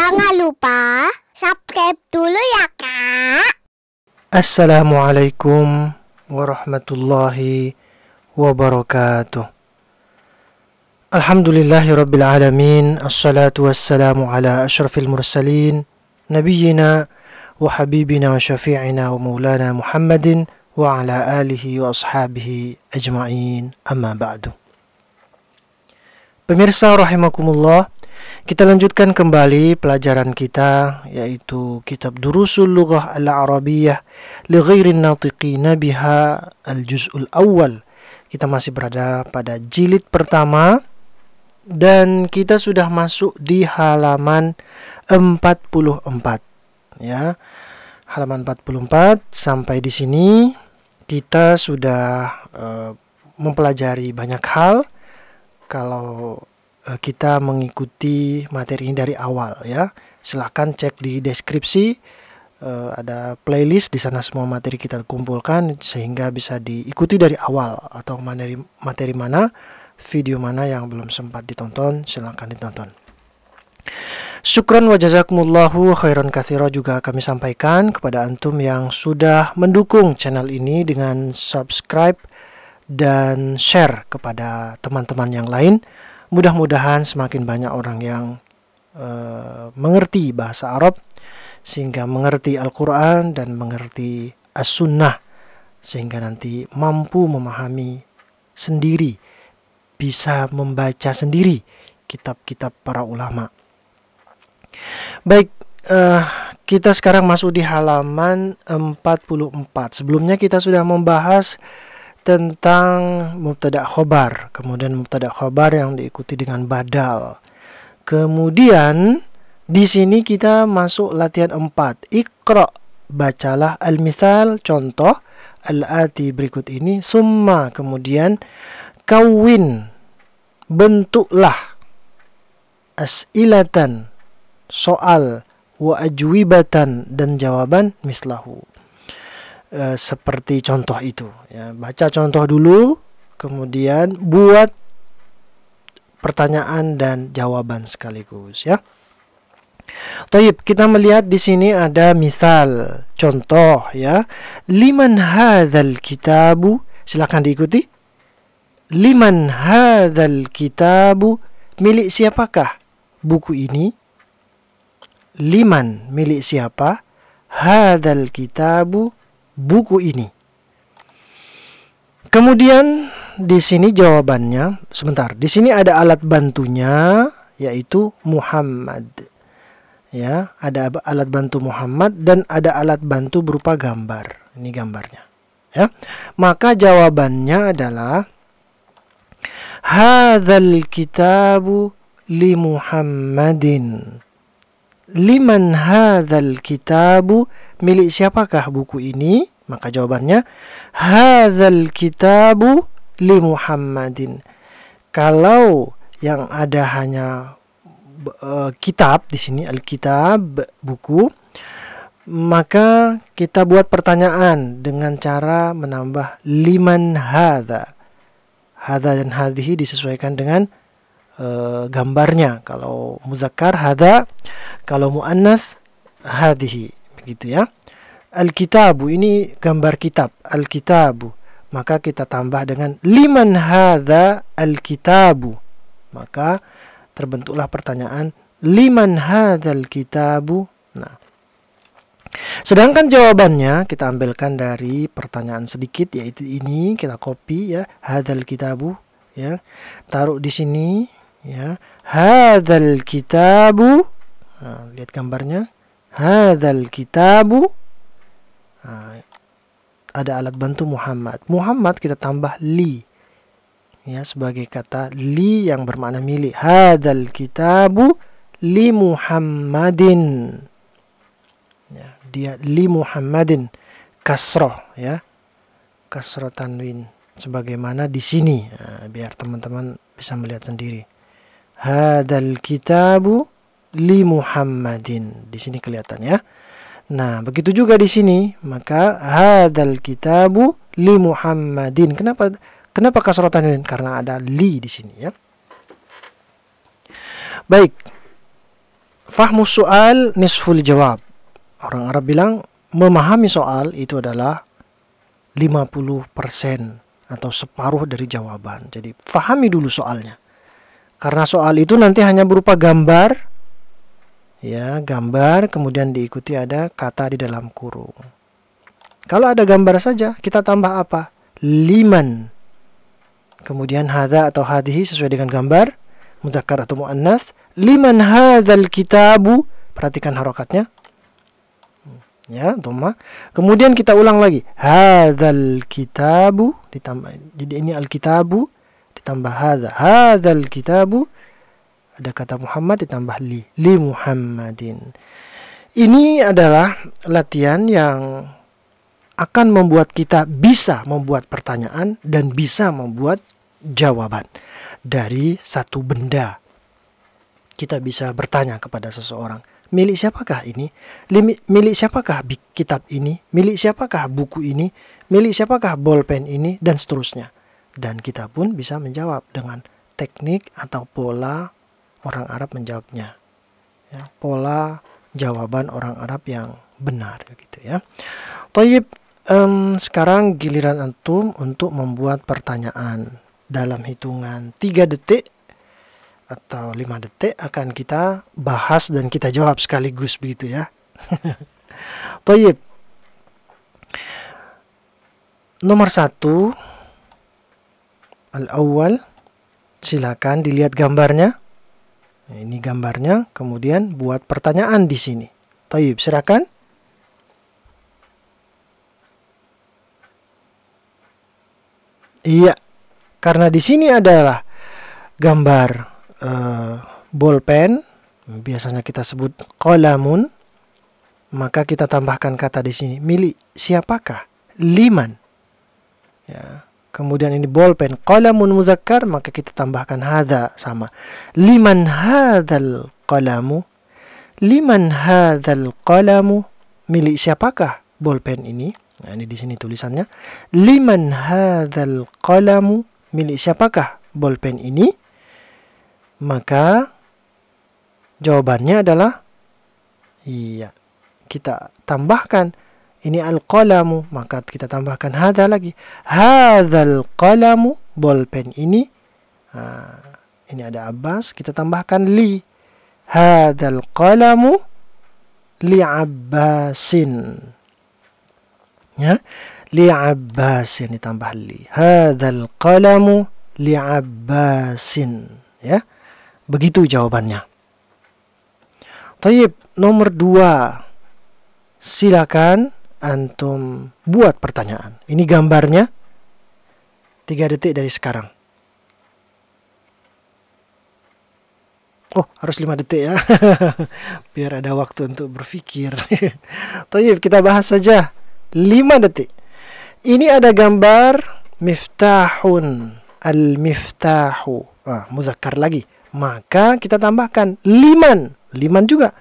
Jangan lupa subscribe dulu ya Kak. Assalamualaikum warahmatullahi wabarakatuh. Alhamdulillahirabbil alamin. Assalatu wassalamu ala asyrafil mursalin nabiyyina wa habibina wa syafi'ina wa maulana Muhammadin wa ala alihi wa ashabihi ajma'in. Amma ba'du. Pemirsa rahimakumullah, kita lanjutkan kembali pelajaran kita, yaitu kitab Durusul Lughah Al-Arabiyyah li Ghairin Natiqina Biha Al-Juz'ul Awwal. Kita masih berada pada jilid pertama dan kita sudah masuk di halaman 44. Ya. Halaman 44 sampai di sini kita sudah mempelajari banyak hal. Kalau kita mengikuti materi ini dari awal, ya, silahkan cek di deskripsi, ada playlist di sana, semua materi kita kumpulkan sehingga bisa diikuti dari awal. Atau materi mana, video mana yang belum sempat ditonton, silahkan ditonton. Syukran wa jazakumullahu khairan katsira juga kami sampaikan kepada antum yang sudah mendukung channel ini dengan subscribe dan share kepada teman-teman yang lain. Mudah-mudahan semakin banyak orang yang mengerti bahasa Arab, sehingga mengerti Al-Quran dan mengerti As-Sunnah, sehingga nanti mampu memahami sendiri, bisa membaca sendiri kitab-kitab para ulama. Baik, kita sekarang masuk di halaman 44. Sebelumnya kita sudah membahas tentang mubtada khobar, kemudian mubtada khobar yang diikuti dengan badal. Kemudian di sini kita masuk latihan 4. Iqra, bacalah al-mithal, contoh al-ati berikut ini, summa, kemudian kawin, bentuklah, as'ilatan, soal, wa ajwibatan, dan jawaban mislahu, seperti contoh itu, ya. Baca contoh dulu, kemudian buat pertanyaan dan jawaban sekaligus, ya. Taib, kita melihat di sini ada misal, contoh, ya. Liman hadzal kitabu, silakan diikuti. Liman hadzal kitabu, milik siapakah buku ini? Liman, milik siapa? Hadzal kitabu, buku ini. Kemudian di sini jawabannya, sebentar. Di sini ada alat bantunya, yaitu Muhammad. Ya, ada alat bantu Muhammad dan ada alat bantu berupa gambar. Ini gambarnya. Ya. Maka jawabannya adalah hadzal kitabu li Muhammadin. Liman hadzal kitabu, milik siapakah buku ini? Maka jawabannya hadzal kitabu li Muhammadin. Kalau yang ada hanya kitab di sini, al-kitab, buku, maka kita buat pertanyaan dengan cara menambah liman hadza. Hadza dan hadhihi disesuaikan dengan gambarnya. Kalau muzakkar hadza, kalau muannas hadhihi, begitu, ya. Al-kitabu, ini gambar kitab, al-kitabu, maka kita tambah dengan liman hadza al-kitabu, maka terbentuklah pertanyaan liman hadzal kitabu. Nah, sedangkan jawabannya kita ambilkan dari pertanyaan sedikit, yaitu ini, kita copy, ya, hadzal kitabu, ya, taruh di sini, ya, hadzal kitabu. Nah, lihat gambarnya, hadzal kitabu. Nah, ada alat bantu Muhammad. Muhammad kita tambah li, ya, sebagai kata li yang bermakna milik. Hadzal kitabu li Muhammadin. Ya, dia li Muhammadin, kasroh, ya, kasroh tanwin, sebagaimana di sini. Nah, biar teman-teman bisa melihat sendiri. Hadzal kitabu li Muhammadin, di sini kelihatan, ya. Nah, begitu juga di sini, maka hadzal kitabu li Muhammadin. Kenapa kasroh tanwin? Karena ada li di sini, ya. Baik. fahmu soal nisful jawab. Orang Arab bilang memahami soal itu adalah 50% atau separuh dari jawaban. Jadi fahami dulu soalnya. Karena soal itu nanti hanya berupa gambar, ya, gambar kemudian diikuti ada kata di dalam kurung. Kalau ada gambar saja, kita tambah apa? Liman. Kemudian hadza atau hadhihi sesuai dengan gambar, mudzakkar atau muannats. Liman hadzal kitabu. Perhatikan harokatnya. Ya, dhamma. Kemudian kita ulang lagi. Hadzal kitabu ditambah. Jadi ini al-kitabu ditambah hadza. Hadzal kitabu ada kata Muhammad ditambah li Muhammadin. Ini adalah latihan yang akan membuat kita bisa membuat pertanyaan dan bisa membuat jawaban dari satu benda. Kita bisa bertanya kepada seseorang, milik siapakah ini? Milik siapakah kitab ini? Milik siapakah buku ini? Milik siapakah bolpen ini? Dan seterusnya. Dan kita pun bisa menjawab dengan teknik atau pola orang Arab menjawabnya. Ya, pola jawaban orang Arab yang benar gitu ya. Thayyib, sekarang giliran antum untuk membuat pertanyaan. Dalam hitungan 3 detik atau 5 detik akan kita bahas dan kita jawab sekaligus begitu ya. Thayyib. Nomor 1, al-awwal, silakan dilihat gambarnya. Ini gambarnya, kemudian buat pertanyaan di sini. Thayyib, silakan. Iya, karena di sini adalah gambar bolpen, biasanya kita sebut qalamun, maka kita tambahkan kata di sini milik siapakah? Liman. Ya. Kemudian ini bolpen qalamun mudzakkar, maka kita tambahkan hadza sama. Liman hadzal qalamu? Liman hadzal qalamu? Milik siapakah bolpen ini? Nah, ini di sini tulisannya. Liman hadzal qalamu? Milik siapakah bolpen ini? Maka jawabannya adalah iya. Kita tambahkan ini al-qalamu, maka kita tambahkan hadza lagi. Hadzal qalamu, bolpen ini. Ini ada Abbas, kita tambahkan li. Hadzal qalamu li Abbasin. Ya, li Abbasin ditambah li. Hadzal qalamu li Abbasin. Ya. Begitu jawabannya. Thayyib, nomor 2. Silakan antum buat pertanyaan. Ini gambarnya. 3 detik dari sekarang. Oh, harus 5 detik ya. Biar ada waktu untuk berpikir. Thayyib, kita bahas saja. 5 detik. Ini ada gambar miftahun. Al-miftahu. Mudzakkar lagi. Maka kita tambahkan liman. Liman juga.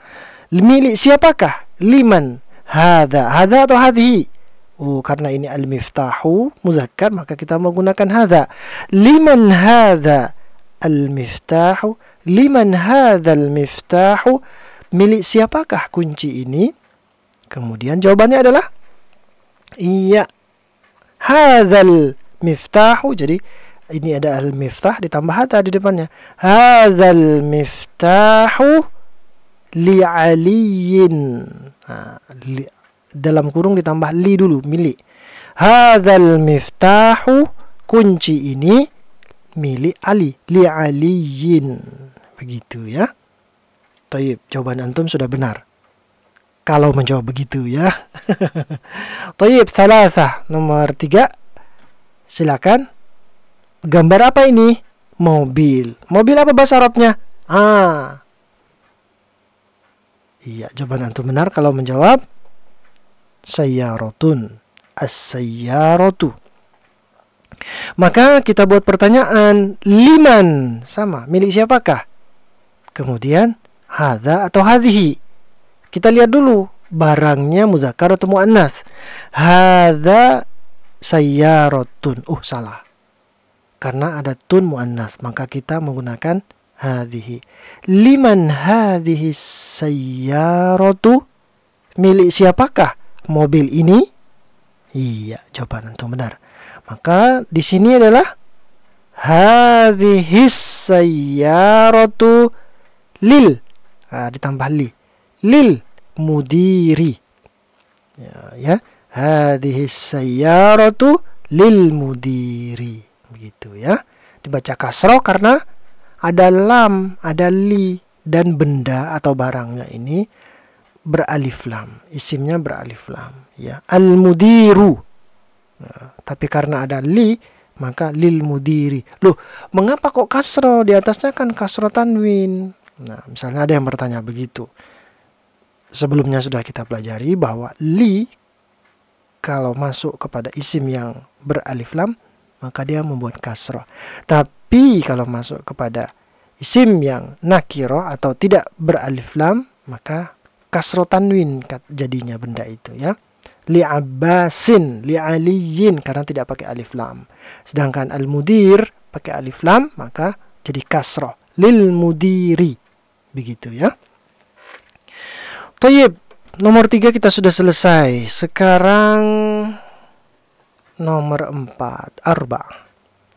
Milik siapakah? Liman. Hadza. Hadza atau hadhi? Oh, karena ini al-miftahu mudzakkar, maka kita menggunakan hadza. Liman hadza al-miftahu? Liman hadza al-miftahu? Milik siapakah kunci ini? Kemudian jawabannya adalah iya. Hadzal miftahu. Jadi ini ada al-miftah ditambah hadza di depannya. Hadzal miftahu li aliyin. Dalam kurung ditambah li dulu, milik. Hadzal miftahu, kunci ini milik Ali, li aliyin. Begitu ya. Thayyib, jawaban antum sudah benar. Kalau menjawab begitu ya. Thayyib, salasah, nomor 3. Silakan. Gambar apa ini? Mobil. Mobil apa bahasa Arabnya? Iya, jawaban antum benar kalau menjawab sayyaratun. As-sayyaratu. Maka kita buat pertanyaan liman, sama, milik siapakah? Kemudian hadza atau hadhihi. Kita lihat dulu barangnya muzakkar atau muannats. Hadza sayyaratun. Salah. Karena ada tun muannats, maka kita menggunakan hadhihi. Liman hadhihi sayyaratu? Milik siapakah mobil ini? Iya, jawaban antum benar. Maka di sini adalah hadhihi sayyaratu lil. Ditambah li. Lil mudiri. Ya. Hadhihi sayyaratu lil mudiri. Begitu ya. Dibaca kasroh karena ada lam, ada li, dan benda atau barangnya ini beralif lam. Isimnya beralif lam. Ya. Al-mudiru. Tapi karena ada li, maka lil mudiri. Loh, mengapa kok kasroh? Di atasnya kan kasroh tanwin. Nah, misalnya ada yang bertanya begitu. Sebelumnya sudah kita pelajari bahwa li kalau masuk kepada isim yang beralif lam, maka dia membuat kasroh. Tapi kalau masuk kepada isim yang nakiro atau tidak beralif lam, maka kasroh tanwin jadinya benda itu ya. Li Abbasin, li Aliyin, karena tidak pakai alif lam. Sedangkan al-mudir pakai alif lam, maka jadi kasroh. Lil mudiri. Begitu ya. Thayyib, nomor 3 kita sudah selesai. Sekarang nomor 4, arba.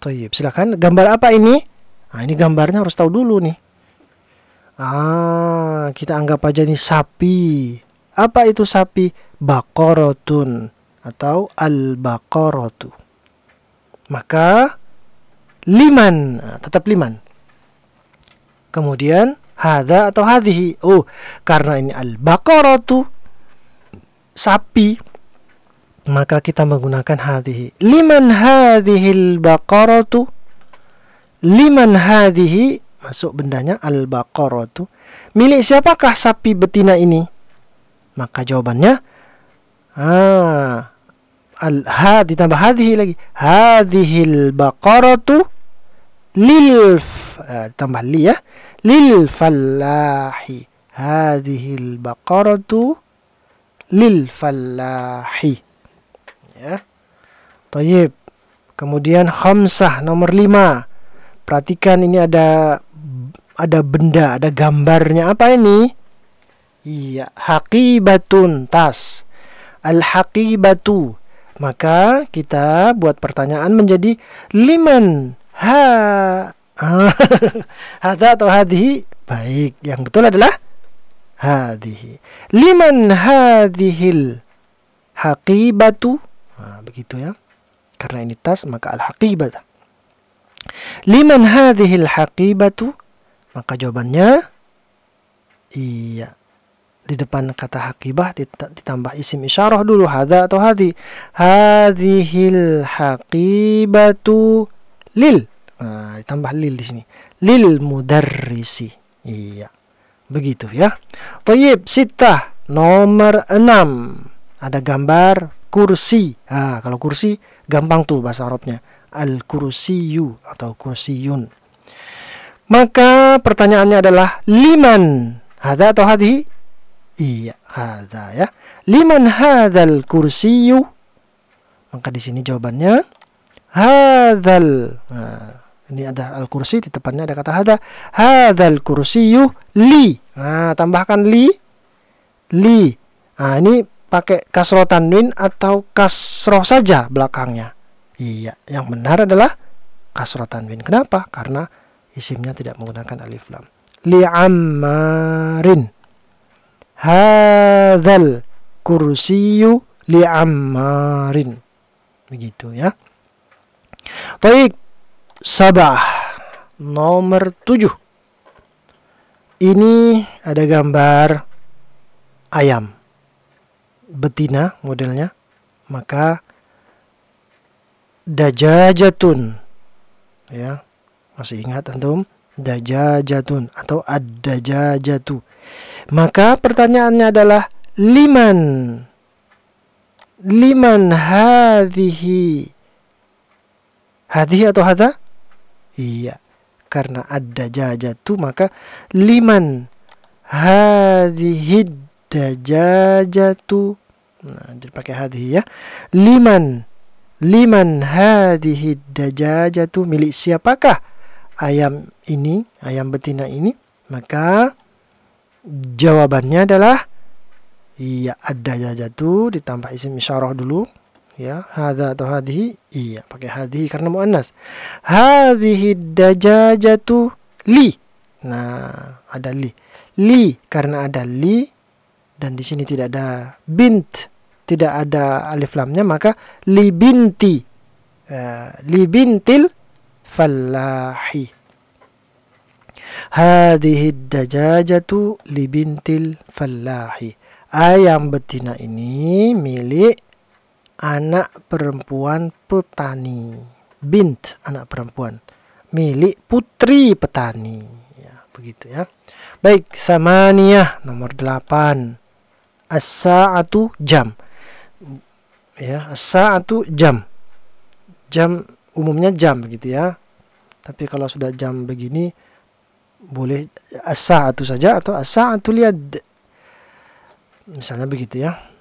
Thayyib, silakan. Gambar apa ini? Nah, ini gambarnya harus tahu dulu nih. Kita anggap aja nih sapi. Apa itu sapi? Baqaratun atau al-baqaratu. Maka liman, tetap liman. Kemudian hadza atau hadhihi. Oh, karena ini al-baqaratu, sapi, maka kita menggunakan hadhihi. Liman hadhil baqaratu? Liman hadhihi, masuk bendanya al-baqaratu. Milik siapakah sapi betina ini? Maka jawabannya ditambah hadhihi lagi. Hadhil baqaratu lil tambah li ya. Lil fallahi. Hadhil baqaratu lil fallahi. Ya. Thayyib. Kemudian khamsah, nomor 5. Perhatikan ini ada benda, ada gambarnya. Apa ini? Iya, haqibatun, tas. Al-haqibatu. Maka kita buat pertanyaan menjadi liman hadza atau hadhihi? Baik, yang betul adalah hadhihi. Liman hadhil haqibatu? Begitu ya. Karena ini tas, maka al-haqibah. Liman hadhil haqibatu? Maka jawabannya iya. Di depan kata haqibah ditambah isim isyarah dulu, hadza atau hadhi. Hadhil haqibatu lil. Ditambah lil di sini. Lil mudarrisi. Iya. Begitu ya. Thayyib, sittah, nomor 6. Ada gambar kursi. Kalau kursi gampang tuh bahasa Arabnya. Al-kursiyu atau kursiyun. Maka pertanyaannya adalah liman hadza atau hadhi? Iya, hadza ya. Liman hadzal kursiyu? Maka di sini jawabannya hadzal. Ini ada al-kursi, di depannya ada kata hadza. Hadzal kursiyu li. Tambahkan li. Li. Ini pakai kasroh tanwin atau kasroh saja belakangnya? Iya, yang benar adalah kasroh tanwin. Kenapa? Karena isimnya tidak menggunakan alif lam. Li Ammarin. Hadzal kursiyu li Ammarin. Begitu ya. Baik, sabah, nomor 7. Ini ada gambar ayam betina modelnya. Maka dajajatun, ya, masih ingat antum? Dajajatun atau ad-dajajatu. Maka pertanyaannya adalah liman hadhihi. Hadhihi atau hadza? Iya, karena ad-dajajatu maka liman hadhihi dajajatu. Jadi pakai hadhihi ya. Liman hadhihi dajajatu, milik siapakah ayam ini, ayam betina ini, maka jawabannya adalah iya, ad-dajajatu ditambah isim isyarah dulu. Ya, hadza atau hadhihi, iya pakai hadhihi karena muannas. Hadhihi dajajatu li. Nah, ada li. Li karena ada li dan di sini tidak ada bint, tidak ada alif lamnya, maka li binti. Li bintil fallahi. Hadhihi dajajatu li bintil fallahi. Ayam betina ini milik anak perempuan petani. Bint, anak perempuan. Milik putri petani. Ya, begitu ya. Baik, samaniyah nomor 8. As-sa'atu jam. Ya, as-sa'atu jam. Jam umumnya jam begitu ya. Tapi kalau sudah jam begini boleh as-sa'atu saja atau as-sa'atu liyad. Misalnya begitu ya.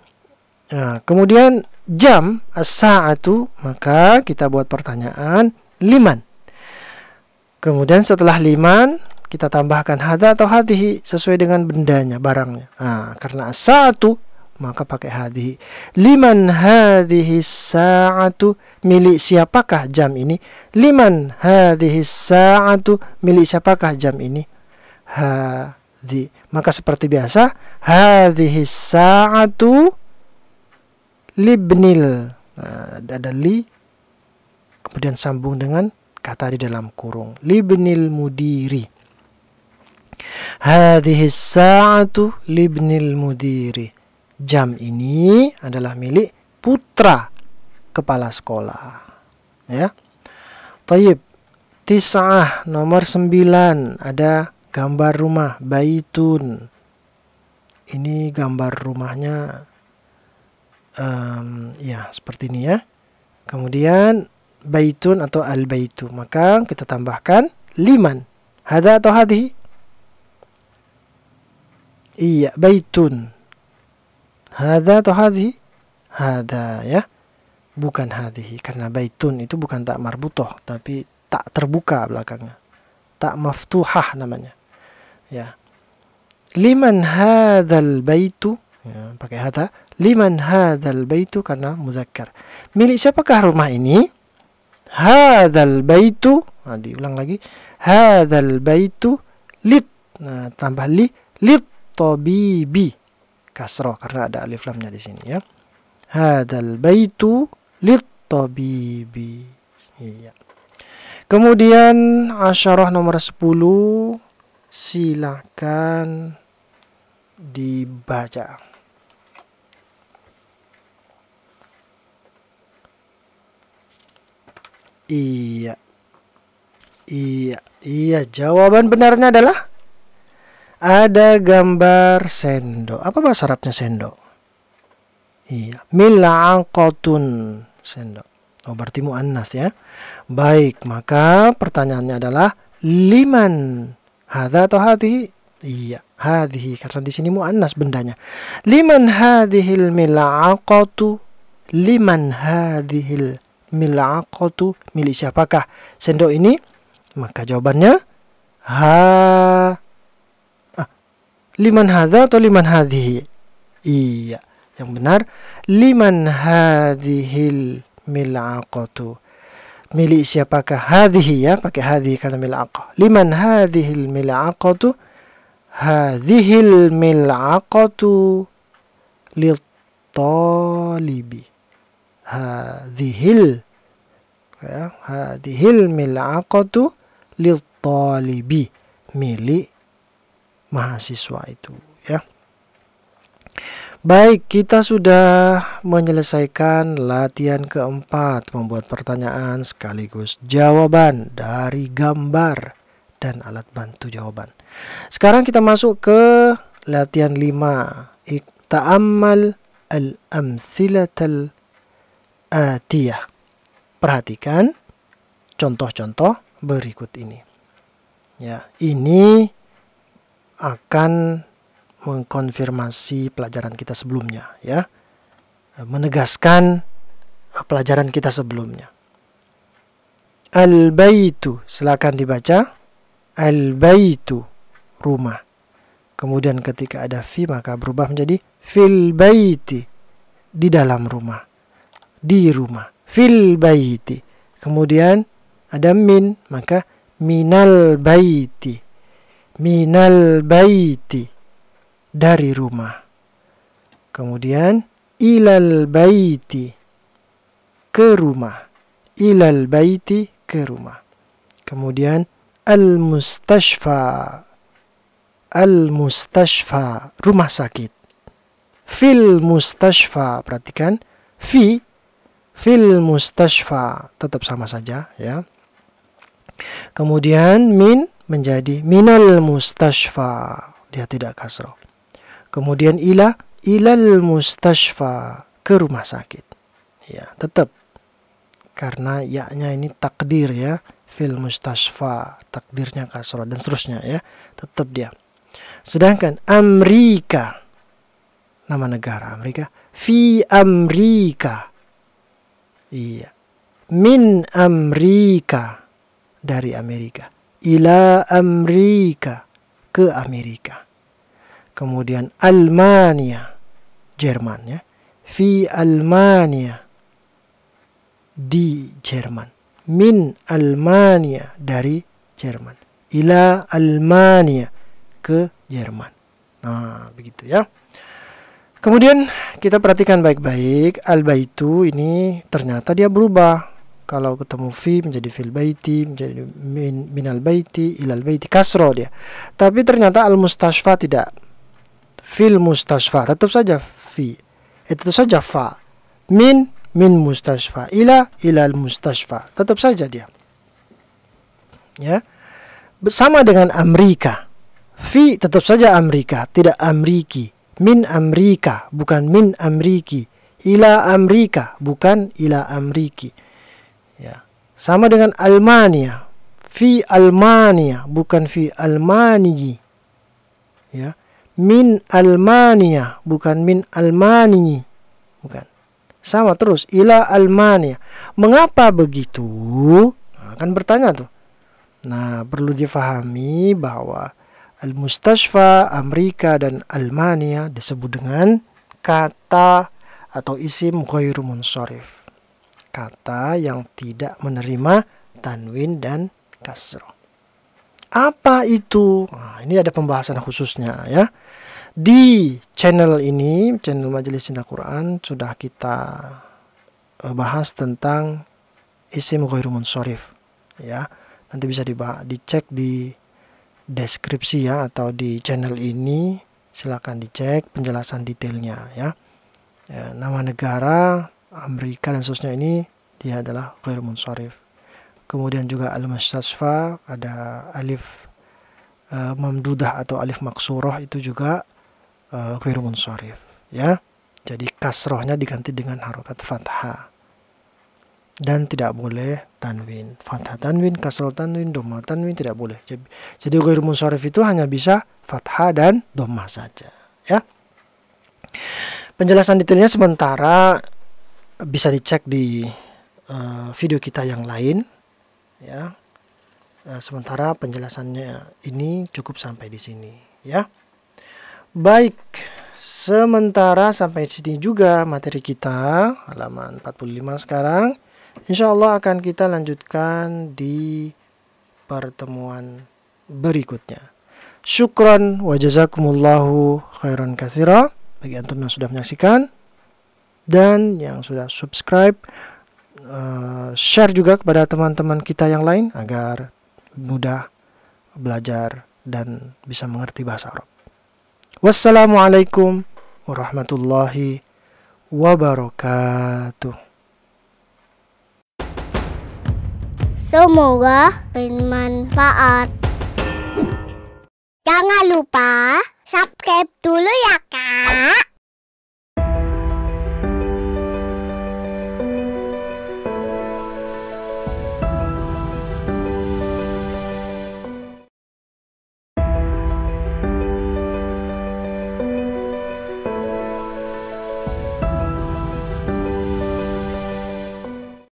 Nah, kemudian jam as-sa'atu, maka kita buat pertanyaan liman. Kemudian setelah liman kita tambahkan hadza atau hadhihi sesuai dengan bendanya, barangnya. Nah, karena as-sa'atu maka pakai hadhihi. Liman hadhihi sa'atu, milik siapakah jam ini? Liman hadhihi sa'atu, milik siapakah jam ini? Hadhi. Maka seperti biasa, hadhihi sa'atu libnil. Nah, ada li, kemudian sambung dengan kata di dalam kurung. Libnil mudiri. Hadhihi sa'atu libnil mudiri. Jam ini adalah milik putra kepala sekolah. Ya. Tayyib. Tis'ah nomor 9. Ada gambar rumah baitun. Ini gambar rumahnya ya seperti ini ya. Kemudian baitun atau al-baitu, maka kita tambahkan liman. Hadza atau hadhihi? Iya, baitun. Hadza atau hadhihi? Hadza ya. Bukan hadhihi karena baitun itu bukan tak marbutoh tapi tak terbuka belakangnya. Tak maftuhah namanya. Ya. Liman hadzal baitu? Ya, pakai hadza. Liman hadzal baitu karena muzakkar. Milik siapakah rumah ini? Hadzal baitu. Nah, diulang lagi. Hadzal baitu lit. Nah, tambah li, lit tabibi. Kasrah karena ada alif lamnya di sini ya. Hadzal baitu lit tabibi. Iya. Kemudian asyarah nomor 10, silakan dibaca. Iya. Jawaban benarnya adalah ada gambar sendok. Apa bahasa Arabnya sendok? Iya. Mil'aqatun, sendok. Oh, berarti muannas ya. Baik, maka pertanyaannya adalah liman. Hadza atau hadhihi? Iya, hadhihi karena di sini muannas bendanya. Liman hadhil mil'aqatu? Liman hadhil mil'aqatu, milik siapakah sendok ini? Maka jawabannya liman hadza atau liman hadhihi? Iya, yang benar liman hadhil mil'aqatu, milik siapakah hadhihi ya, pakai hadhihi karena mil'aqah. Liman hadhil mil'aqatu? Hadhil mil'aqatu lit talibi. Hadhil ya, hadhil mil'aqatu lit talibi, milik mahasiswa itu ya. Baik, kita sudah menyelesaikan latihan keempat, membuat pertanyaan sekaligus jawaban dari gambar dan alat bantu jawaban. Sekarang kita masuk ke latihan 5. Ta'ammal al-amsilatal atiyah. Perhatikan contoh-contoh berikut ini. Ya, ini akan mengkonfirmasi pelajaran kita sebelumnya ya. Menegaskan pelajaran kita sebelumnya. Al-baitu, silakan dibaca. Al-baitu, rumah. Kemudian ketika ada fi maka berubah menjadi fil baiti, di dalam rumah, di rumah. Fil baiti. Kemudian ada min, maka minal baiti. Minal baiti, dari rumah. Kemudian ilal baiti, ke rumah. Ilal baiti, ke rumah. Kemudian al-mustashfa. Al-mustashfa, rumah sakit. Fil mustashfa, perhatikan. Fil mustashfa, tetap sama saja ya. Kemudian min menjadi minal mustashfa, dia tidak kasroh. Kemudian ilal mustashfa, ke rumah sakit. Ya, tetap. Karena ya-nya ini takdir ya. Fil mustashfa, takdirnya kasroh dan seterusnya ya. Tetap dia. Sedangkan Amerika, nama negara Amerika, fi Amerika. Iya. Min Amerika, dari Amerika. Ila Amerika, ke Amerika. Kemudian Almania, Jerman ya. Fi Almania, di Jerman. Min Almania, dari Jerman. Ila Almania, ke Jerman. Nah, begitu ya. Kemudian kita perhatikan baik-baik. Al-baitu ini ternyata dia berubah. Kalau ketemu fi menjadi fil baiti, menjadi minal baiti, ilal baiti, kasro dia. Tapi ternyata al-mustashfa tidak. Fil mustashfa, tetap saja fi. Tetap saja fa. Min mustashfa. Ilal mustashfa. Tetap saja dia. Ya. Sama dengan Amerika. Fi tetap saja Amerika, tidak Amriki. Min Amerika, bukan min Amriki. Ila Amerika, bukan ila Amriki. Ya. Sama dengan Almania. Fi Almania, bukan fi Almanii. Ya. Min Almania, bukan min Almanii. Bukan. Sama terus, ila Almania. Mengapa begitu? Nah, kan bertanya tuh. Nah, perlu difahami bahwa Al-Mustashfa, Amerika, dan Almania disebut dengan kata atau isim ghairu munsharif. Kata yang tidak menerima tanwin dan kasroh. Apa itu? Nah, ini ada pembahasan khususnya ya. Di channel ini, channel Majelis Cinta Quran, sudah kita bahas tentang isim ghairu munsharif ya. Nanti bisa dicek di deskripsi ya, atau di channel ini silakan dicek penjelasan detailnya ya. Ya, nama negara Amerika dan seterusnya ini dia adalah ghairu munsharif. Kemudian juga al-mustashfa, ada alif mamdudah atau alif maksurah, itu juga ghairu munsharif ya. Jadi kasrohnya diganti dengan harokat fathah. Dan tidak boleh tanwin. Fathah tanwin, kasroh tanwin, dhammah tanwin tidak boleh. Jadi ghairu munsharif itu hanya bisa fathah dan dhammah saja ya. Penjelasan detailnya sementara bisa dicek di video kita yang lain ya. Sementara penjelasannya ini cukup sampai di sini ya. Baik, sementara sampai sini juga materi kita, halaman 45 sekarang. Insya Allah akan kita lanjutkan di pertemuan berikutnya. Syukran wa jazakumullahu khairan katsira bagi antum yang sudah menyaksikan dan yang sudah subscribe. Share juga kepada teman-teman kita yang lain agar mudah belajar dan bisa mengerti bahasa Arab. Wassalamualaikum warahmatullahi wabarakatuh. Semoga bermanfaat. Jangan lupa subscribe dulu ya, Kak.